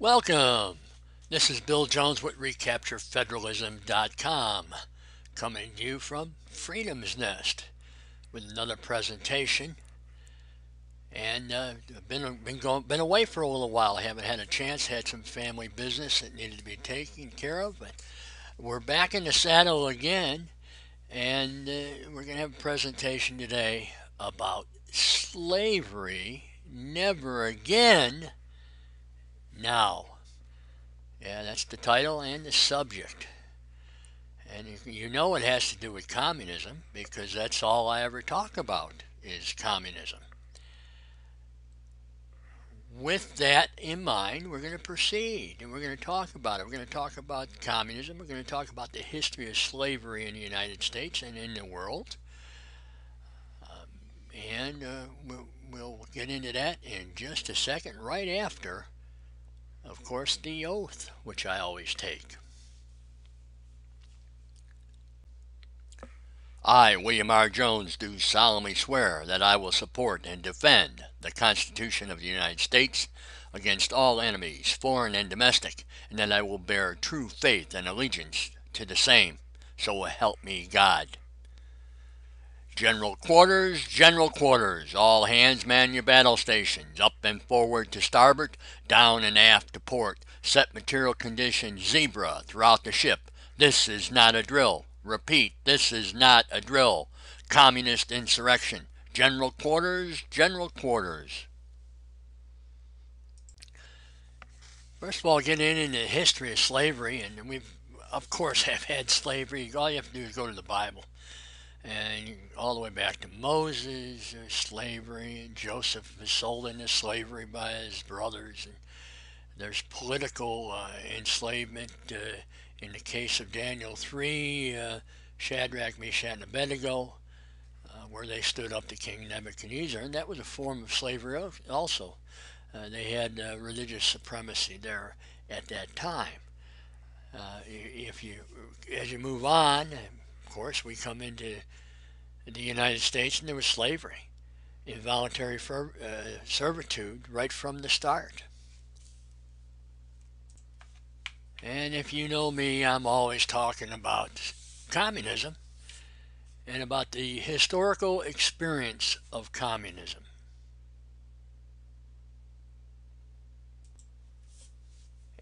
Welcome. This is Bill Jones with recapturefederalism.com, coming to you from Freedom's Nest with another presentation. And been away for a little while. I haven't had a chance. Had some family business that needed to be taken care of, but we're back in the saddle again, and we're going to have a presentation today about slavery. Never again. Now. Yeah, that's the title and the subject. And you know it has to do with communism, because that's all I ever talk about is communism. With that in mind, we're going to proceed and we're going to talk about it. We're going to talk about communism. We're going to talk about the history of slavery in the United States and in the world. We'll get into that in just a second, right after, of course, the oath, which I always take. I, William R. Jones, do solemnly swear that I will support and defend the Constitution of the United States against all enemies, foreign and domestic, and that I will bear true faith and allegiance to the same. So help me God. General quarters, all hands man your battle stations, up and forward to starboard, down and aft to port, set material conditions zebra throughout the ship. This is not a drill. Repeat, this is not a drill. Communist insurrection. General quarters. First of all, getting into the history of slavery, and we've, of course, have had slavery. All you have to do is go to the Bible. And all the way back to Moses, slavery, and Joseph was sold into slavery by his brothers. And there's political enslavement in the case of Daniel 3, Shadrach, Meshach, and Abednego, where they stood up to King Nebuchadnezzar, and that was a form of slavery also. They had religious supremacy there at that time. As you move on, of course, we come into the United States, and there was slavery, involuntary servitude right from the start. And if you know me, I'm always talking about communism and about the historical experience of communism.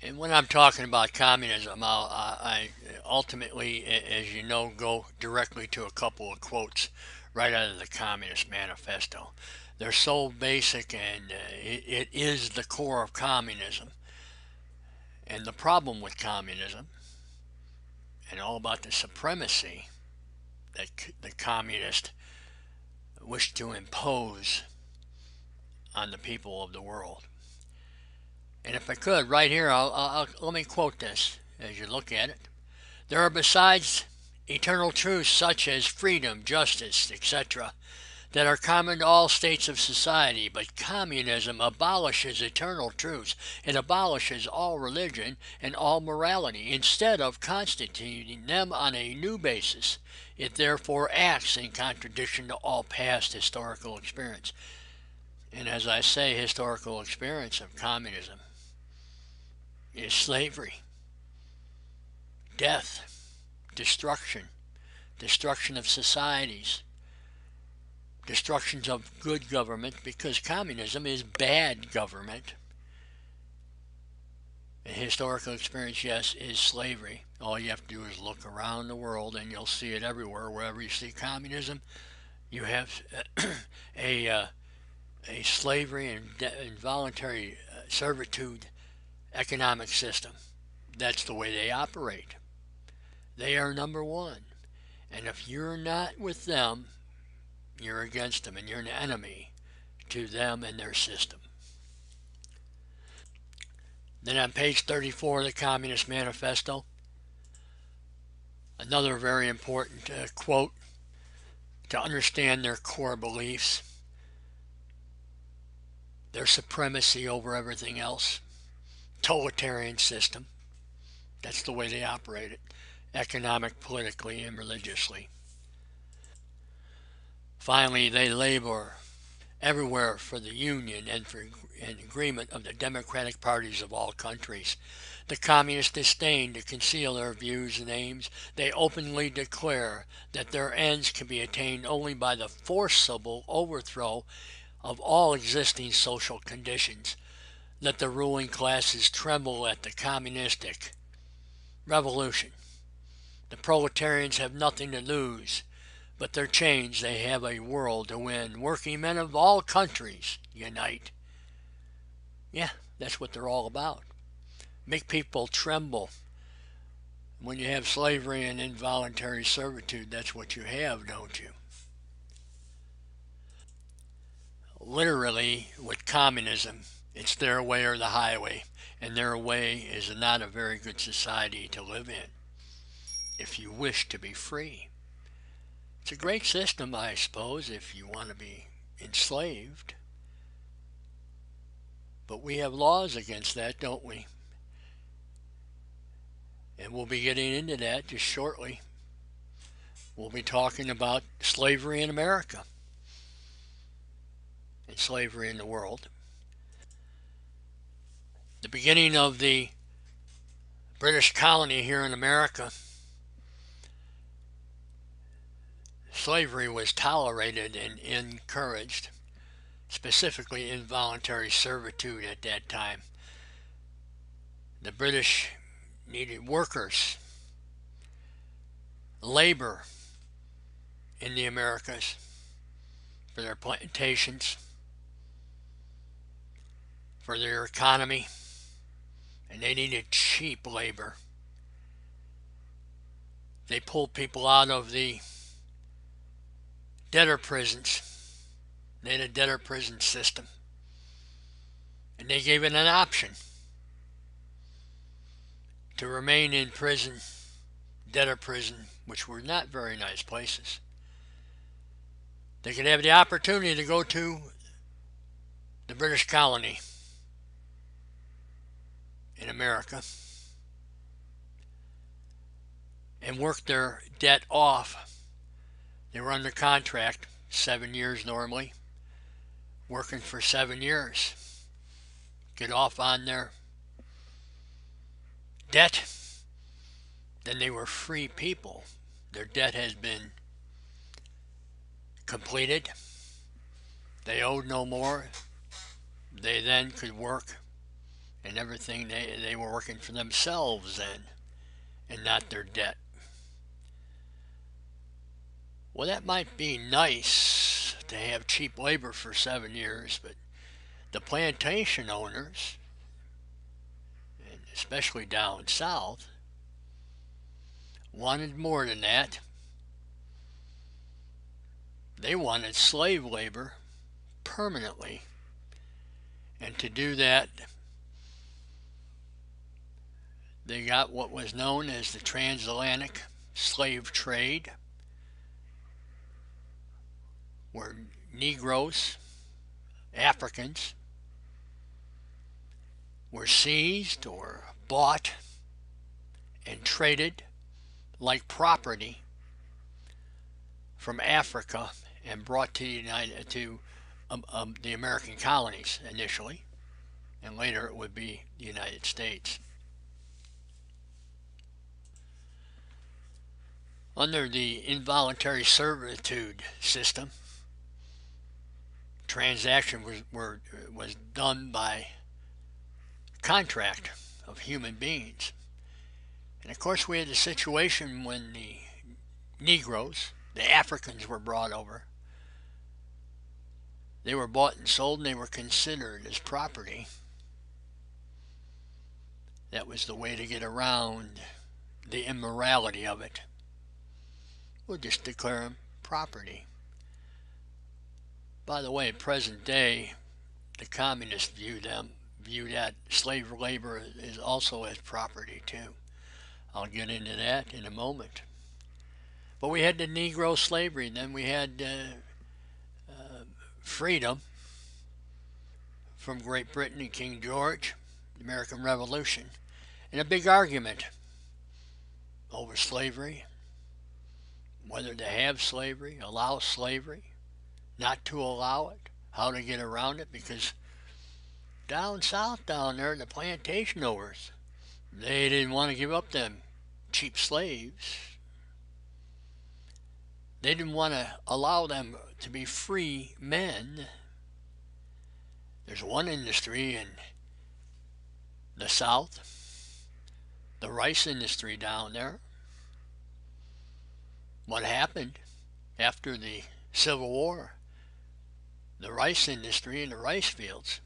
And when I'm talking about communism, I ultimately, as you know, go directly to a couple of quotes right out of the Communist Manifesto. They're so basic, and it is the core of communism. And the problem with communism, and all about the supremacy that the communists wish to impose on the people of the world. And if I could, right here, let me quote this as you look at it. There are besides eternal truths such as freedom, justice, etc., that are common to all states of society, but communism abolishes eternal truths. It abolishes all religion and all morality. Instead of constituting them on a new basis, it therefore acts in contradiction to all past historical experience. And as I say, historical experience of communism is slavery, death, destruction of societies, destructions of good government, because communism is bad government. And historical experience, yes, is slavery. All you have to do is look around the world and you'll see it everywhere. Wherever you see communism, you have a slavery and involuntary servitude economic system. That's the way they operate. They are number one. And if you're not with them, you're against them, and you're an enemy to them and their system. Then on page 34 of the Communist Manifesto, another very important quote to understand their core beliefs, their supremacy over everything else, totalitarian system. That's the way they operate it, economic, politically, and religiously. Finally, they labor everywhere for the union and for an agreement of the democratic parties of all countries. The communists disdain to conceal their views and aims. They openly declare that their ends can be attained only by the forcible overthrow of all existing social conditions. Let the ruling classes tremble at the communistic revolution. The proletarians have nothing to lose but their chains. They have a world to win. Working men of all countries unite. Yeah, that's what they're all about. Make people tremble. When you have slavery and involuntary servitude, that's what you have, don't you? Literally, with communism, it's their way or the highway, and their way is not a very good society to live in if you wish to be free. It's a great system, I suppose, if you want to be enslaved. But we have laws against that, don't we? And we'll be getting into that just shortly. We'll be talking about slavery in America and slavery in the world. The beginning of the British colony here in America, slavery was tolerated and encouraged, specifically involuntary servitude at that time. The British needed workers, labor in the Americas for their plantations, for their economy, and they needed cheap labor. They pulled people out of the debtor prisons. They had a debtor prison system, and they gave it an option to remain in prison, debtor prison, which were not very nice places. They could have the opportunity to go to the British colony in America and work their debt off. They were under contract, 7 years normally, working for 7 years. Get off on their debt, then they were free people. Their debt has been completed. They owed no more. They then could work and everything. They were working for themselves then and not their debt. Well, that might be nice to have cheap labor for 7 years, but the plantation owners, and especially down south, wanted more than that. They wanted slave labor permanently. And to do that, they got what was known as the transatlantic slave trade, where Negroes, Africans, were seized or bought and traded like property from Africa and brought to the American colonies initially, and later it would be the United States. Under the involuntary servitude system, transaction was done by contract of human beings. And of course we had a situation when the Negroes, the Africans, were brought over. They were bought and sold and they were considered as property. That was the way to get around the immorality of it. We'll just declare them property. By the way, present day, the communists view that slave labor is also as property too. I'll get into that in a moment. But we had the Negro slavery, then we had freedom from Great Britain and King George, the American Revolution, and a big argument over slavery, whether to have slavery, allow slavery, not to allow it, how to get around it, because down south down there, the plantation owners, they didn't want to give up them cheap slaves. They didn't want to allow them to be free men. There's one industry in the South, the rice industry down there. What happened after the Civil War? The rice industry and the rice fields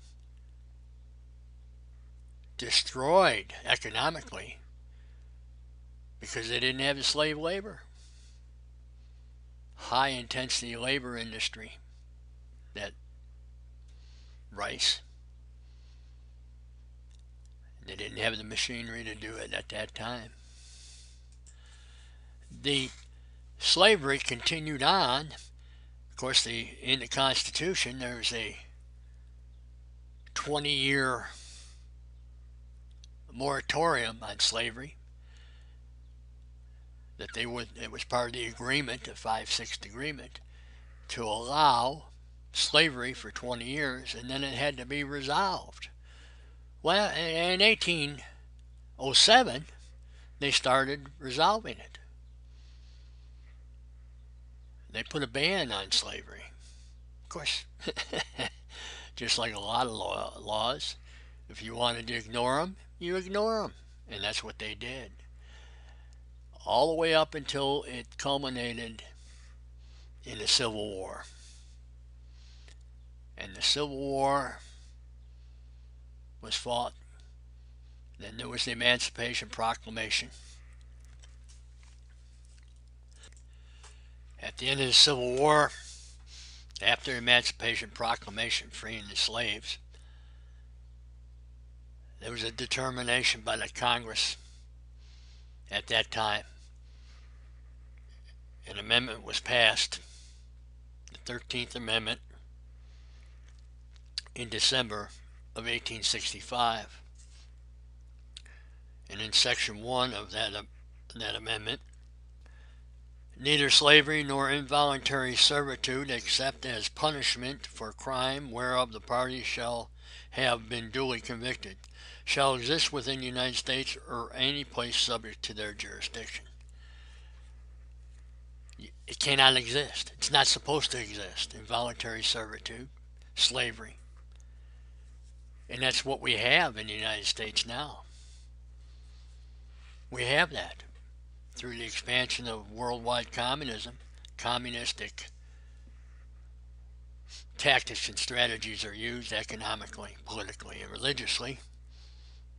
destroyed economically because they didn't have the slave labor. High intensity labor industry, that rice. They didn't have the machinery to do it at that time. The slavery continued on. Of course, in the Constitution, there's a 20-year moratorium on slavery. It was part of the agreement, the 5/6 agreement, to allow slavery for 20 years, and then it had to be resolved. Well, in 1807, they started resolving it. They put a ban on slavery. Of course, just like a lot of laws, if you wanted to ignore them, you ignore them. And that's what they did. All the way up until it culminated in the Civil War. And the Civil War was fought. Then there was the Emancipation Proclamation. At the end of the Civil War, after the Emancipation Proclamation freeing the slaves, there was a determination by the Congress at that time. An amendment was passed, the 13th Amendment, in December of 1865. And in Section 1 of that amendment, neither slavery nor involuntary servitude, except as punishment for crime whereof the parties shall have been duly convicted, shall exist within the United States or any place subject to their jurisdiction. It cannot exist. It's not supposed to exist. Involuntary servitude, slavery. And that's what we have in the United States now. We have that through the expansion of worldwide communism. Communistic tactics and strategies are used economically, politically, and religiously.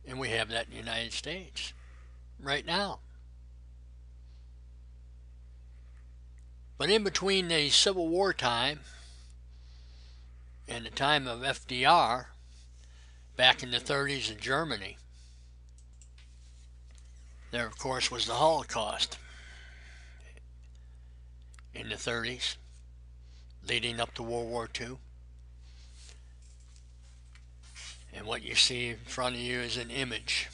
And we have that in the United States right now. But in between the Civil War time and the time of FDR, back in the 30s in Germany, there, of course, was the Holocaust in the 30s, leading up to World War II. And what you see in front of you is an image.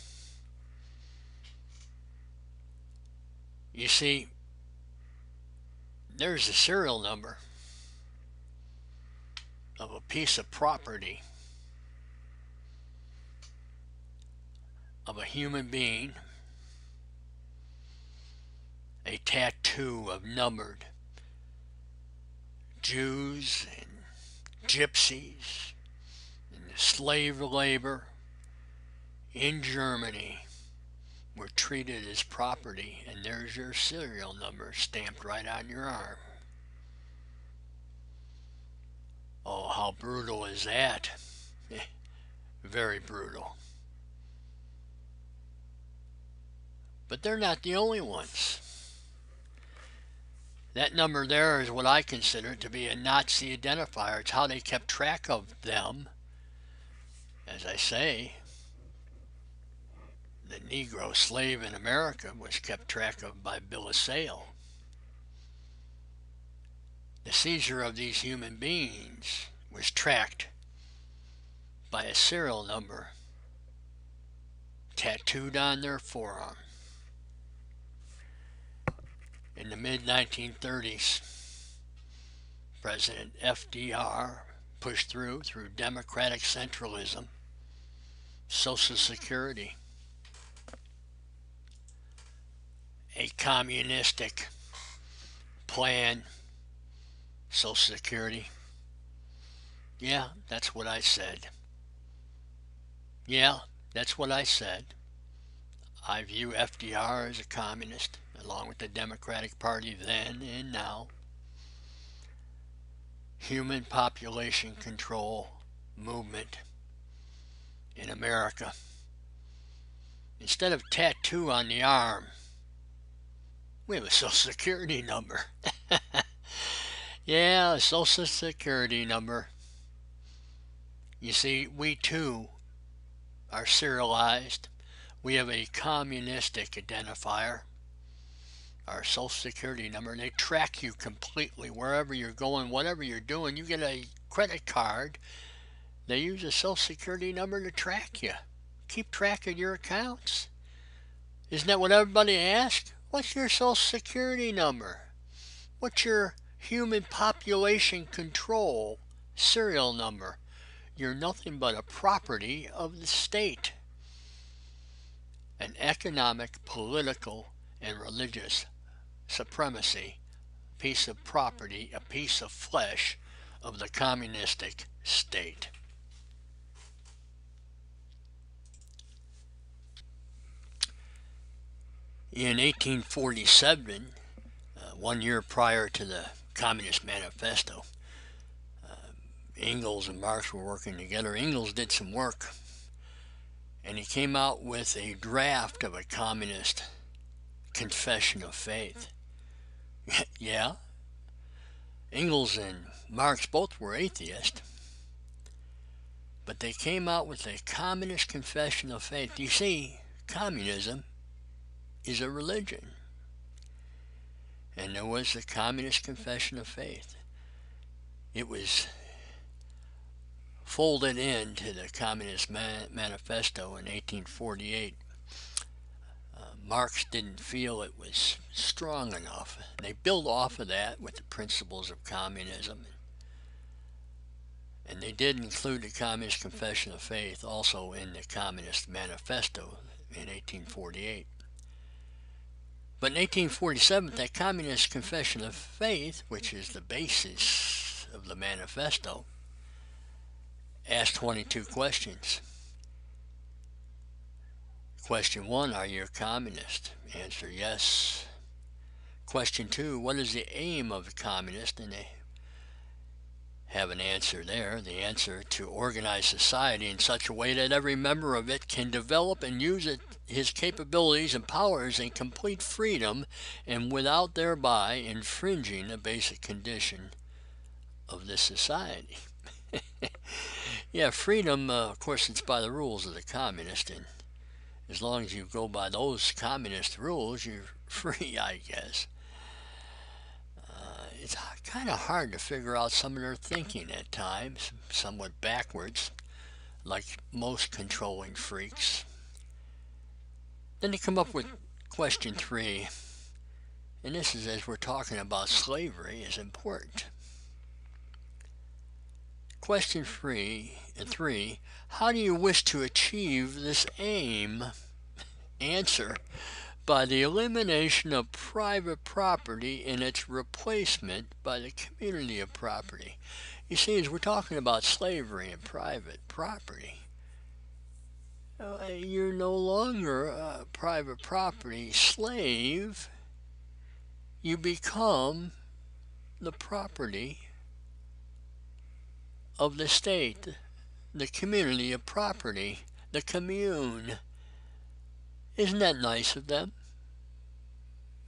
You see, there's a serial number of a piece of property of a human being, a tattoo of numbered Jews and gypsies and slave labor in Germany were treated as property, and there's your serial number stamped right on your arm. Oh, how brutal is that? Very brutal. But they're not the only ones. That number there is what I consider to be a Nazi identifier. It's how they kept track of them. As I say, the Negro slave in America was kept track of by bill of sale. The seizure of these human beings was tracked by a serial number tattooed on their forearm. In the mid-1930s, President FDR pushed through democratic centralism, Social Security, a communistic plan, Social Security. Yeah, that's what I said. Yeah, that's what I said. I view FDR as a communist, along with the Democratic Party then and now. Human population control movement in America. Instead of tattoo on the arm, we have a Social Security number. Yeah, a Social Security number. You see, we too are serialized. We have a communistic identifier, our Social Security number. They track you completely wherever you're going, whatever you're doing. You get a credit card, they use a Social Security number to track you. Keep track of your accounts. Isn't that what everybody asks? What's your Social Security number? What's your human population control serial number? You're nothing but a property of the state. An economic, political, and religious supremacy, piece of property, a piece of flesh of the communistic state. In 1847, 1 year prior to the Communist Manifesto, Engels and Marx were working together. Engels did some work, and he came out with a draft of a communist confession of faith. Yeah, Engels and Marx both were atheists, but they came out with a communist confession of faith. You see, communism is a religion, and there was the Communist Confession of Faith. It was folded into the Communist Manifesto in 1848. Marx didn't feel it was strong enough. They built off of that with the principles of communism. And they did include the Communist Confession of Faith also in the Communist Manifesto in 1848. But in 1847, that Communist Confession of Faith, which is the basis of the Manifesto, asked 22 questions. Question 1, are you a communist? Answer, yes. Question 2, what is the aim of the communist? And they have an answer there. The answer, to organize society in such a way that every member of it can develop and use his capabilities and powers in complete freedom and without thereby infringing a basic condition of this society. Yeah, freedom, of course, it's by the rules of the communist, and as long as you go by those communist rules, you're free, I guess. It's kind of hard to figure out some of their thinking at times, somewhat backwards, like most controlling freaks. Then they come up with question 3, and this is, as we're talking about slavery, is important. Question 3, how do you wish to achieve this aim? Answer, by the elimination of private property and its replacement by the community of property. You see, as we're talking about slavery and private property, you're no longer a private property slave. You become the property of the state, the community of property, the commune. Isn't that nice of them?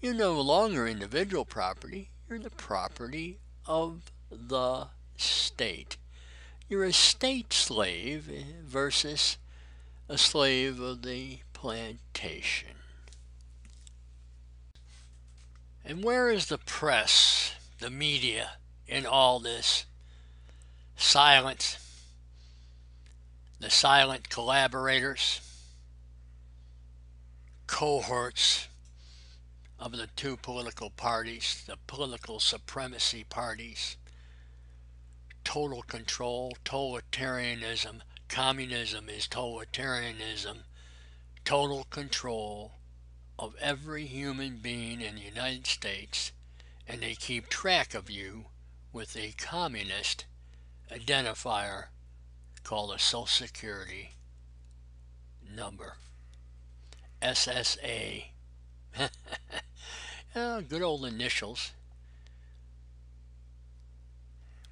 You're no longer individual property. You're the property of the state. You're a state slave versus a slave of the plantation. And where is the press, the media, in all this? Silence. The silent collaborators, cohorts of the two political parties, the political supremacy parties, total control, totalitarianism. Communism is totalitarianism, total control of every human being in the United States, and they keep track of you with a communist identifier called a Social Security number, SSA. Oh, good old initials.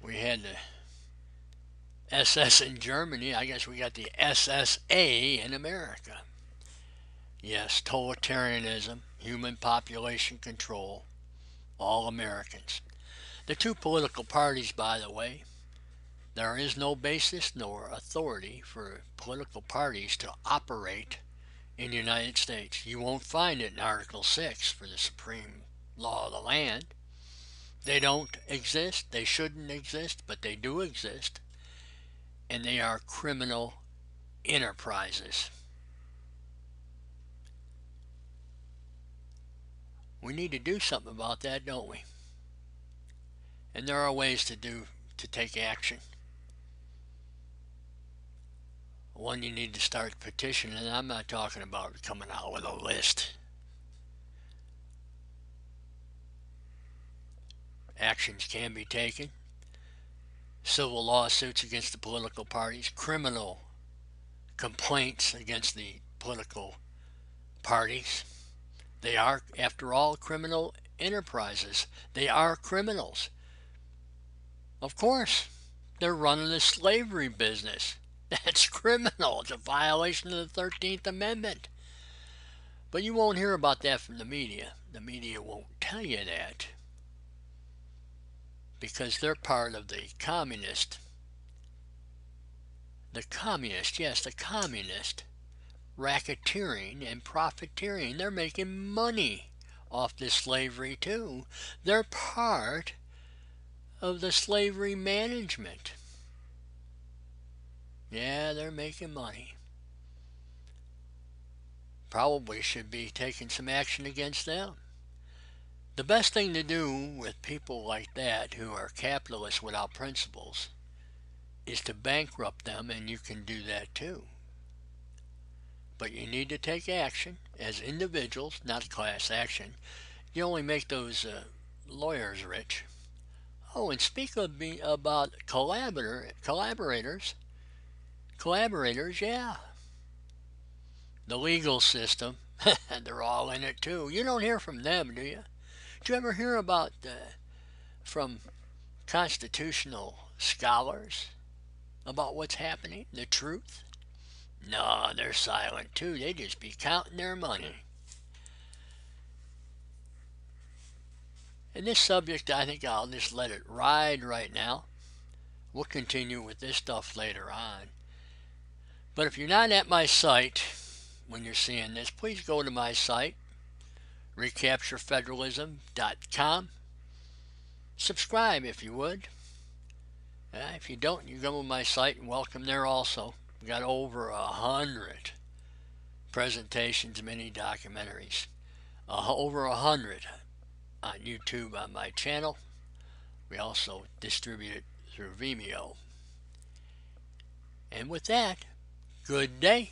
We had the SS in Germany. I guess we got the SSA in America. Yes, totalitarianism, human population control, all Americans. The two political parties, by the way, there is no basis nor authority for political parties to operate in the United States. You won't find it in Article 6 for the supreme law of the land. They don't exist. They shouldn't exist, but they do exist. And they are criminal enterprises. We need to do something about that, don't we? And there are ways to take action. One, you need to start petitioning, and I'm not talking about coming out with a list. Actions can be taken. Civil lawsuits against the political parties, criminal complaints against the political parties. They are, after all, criminal enterprises. They are criminals. Of course, they're running the slavery business. That's criminal. It's a violation of the 13th Amendment. But you won't hear about that from the media. The media won't tell you that, because they're part of the communist, racketeering and profiteering. They're making money off this slavery too. They're part of the slavery management. Yeah, they're making money. Probably should be taking some action against them. The best thing to do with people like that who are capitalists without principles is to bankrupt them, and you can do that too. But you need to take action as individuals, not class action. You only make those lawyers rich. Oh, and speak about collaborators, yeah. The legal system, they're all in it too. You don't hear from them, do you? Do you ever hear about from constitutional scholars about what's happening, the truth? No, they're silent too. They just be counting their money. And this subject, I think I'll just let it ride right now. We'll continue with this stuff later on. But if you're not at my site when you're seeing this, please go to my site, recapturefederalism.com. Subscribe if you would. If you don't, you go to my site and welcome there also. We got over 100 presentations, mini documentaries, over 100 on YouTube on my channel. We also distribute it through Vimeo. And with that, good day.